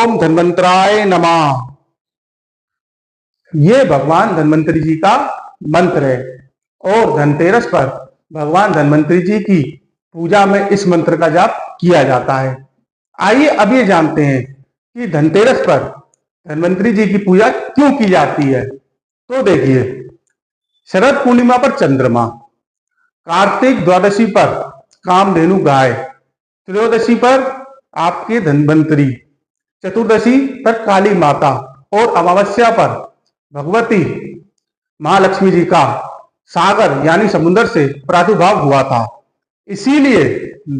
ओम धन्वंतराय नमः। ये भगवान धन्वंतरी जी का मंत्र है और धनतेरस पर भगवान धन्वंतरी जी की पूजा में इस मंत्र का जाप किया जाता है। आइए अब ये जानते हैं कि धनतेरस पर धन्वंतरी जी की पूजा क्यों की जाती है। तो देखिए, शरद पूर्णिमा पर चंद्रमा, कार्तिक द्वादशी पर कामधेनु गाय, त्रयोदशी पर आपके धन्वंतरी, चतुर्दशी पर काली माता और अमावस्या पर भगवती महालक्ष्मी जी का सागर यानी समुद्र से प्रादुर्भाव हुआ था। इसीलिए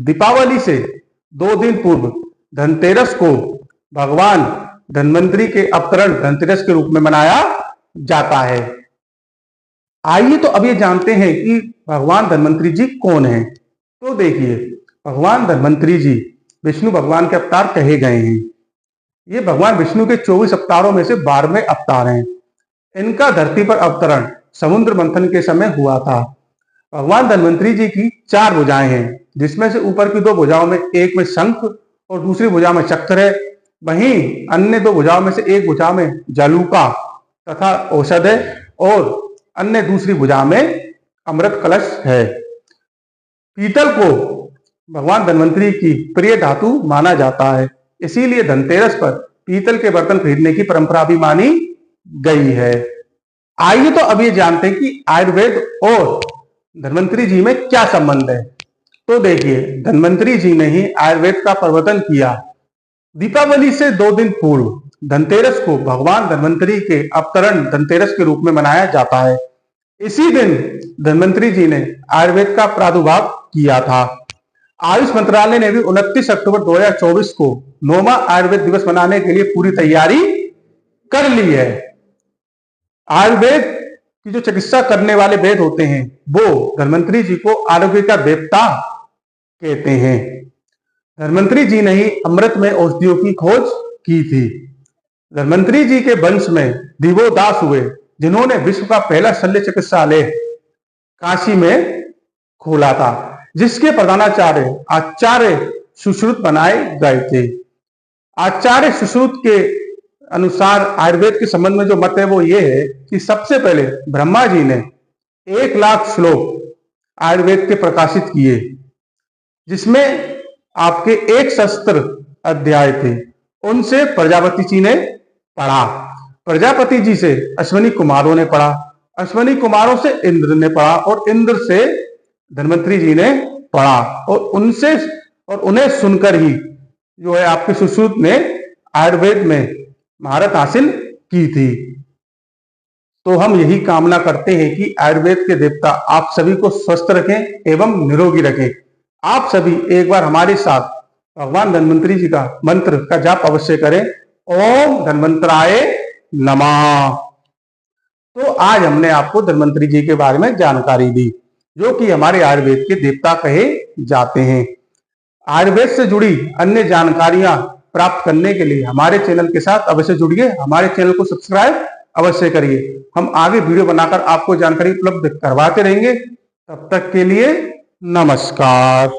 दीपावली से 2 दिन पूर्व धनतेरस को भगवान धन्वंतरी के अवतरण धनतेरस के रूप में मनाया जाता है। आइए तो अब ये जानते हैं कि भगवान धन्वंतरी जी कौन हैं। तो देखिए, भगवान धन्वंतरी जी विष्णु भगवान के अवतार कहे गए हैं। ये भगवान विष्णु के 24 अवतारों में से 12वें अवतार हैं। इनका धरती पर अवतरण समुद्र मंथन के समय हुआ था। भगवान धन्वंतरी जी की 4 भुजाएं हैं, जिसमें से ऊपर की 2 भुजाओं में एक में शंख और दूसरी भुजा में चक्र है। वहीं अन्य 2 भुजाओं में से एक भुजा में जलूका तथा औषध है और अन्य दूसरी भुजा में अमृत कलश है। पीतल को भगवान धन्वंतरी की प्रिय धातु माना जाता है। इसीलिए धनतेरस पर पीतल के बर्तन खरीदने की परंपरा भी मानी गई है। आइए तो अब ये जानते हैं कि आयुर्वेद और धन्वंतरी जी में क्या संबंध है। तो देखिए, धन्वंतरी जी ने ही आयुर्वेद का प्रवर्तन किया। दीपावली से 2 दिन पूर्व धनतेरस को भगवान धन्वंतरी के अवतरण धनतेरस के रूप में मनाया जाता है। इसी दिन धन्वंतरी जी ने आयुर्वेद का प्रादुर्भाव किया था। आयुष मंत्रालय ने भी 29 अक्टूबर 2024 को 9वां आयुर्वेद दिवस मनाने के लिए पूरी तैयारी कर ली है। आयुर्वेद की जो चिकित्सा करने वाले वेद होते हैं, वो धन्वंतरी जी को आरोग्य का देवता कहते हैं। धन्वंतरी जी ने ही अमृत में औषधियों की खोज की थी। धन्वंतरी जी के वंश में दिवोदास हुए, जिन्होंने विश्व का पहला शल्य चिकित्सालय काशी में खोला था, जिसके प्रधानाचार्य आचार्य सुश्रुत बनाए गए थे। आचार्य सुश्रुत के अनुसार आयुर्वेद के संबंध में जो मत है वो ये है कि सबसे पहले ब्रह्मा जी ने 1 लाख श्लोक आयुर्वेद के प्रकाशित किए, जिसमें आपके 1 सहस्त्र अध्याय थे। उनसे प्रजापति जी ने पढ़ा, प्रजापति जी से अश्वनी कुमारों ने पढ़ा, अश्वनी कुमारों से इंद्र ने पढ़ा और इंद्र से धन्वंतरी जी ने पढ़ा और उन्हें सुनकर ही जो है आपके सुश्रुत ने आयुर्वेद में महारत हासिल की थी। तो हम यही कामना करते हैं कि आयुर्वेद के देवता आप सभी को स्वस्थ रखें एवं निरोगी रखें। आप सभी एक बार हमारे साथ भगवान धन्वंतरी जी का मंत्र का जाप अवश्य करें। ओम धन्वंतराय नमः। तो आज हमने आपको धन्वंतरी जी के बारे में जानकारी दी, जो कि हमारे आयुर्वेद के देवता कहे जाते हैं। आयुर्वेद से जुड़ी अन्य जानकारियां प्राप्त करने के लिए हमारे चैनल के साथ अवश्य जुड़िए। हमारे चैनल को सब्सक्राइब अवश्य करिए। हम आगे वीडियो बनाकर आपको जानकारी उपलब्ध करवाते रहेंगे। तब तक के लिए नमस्कार।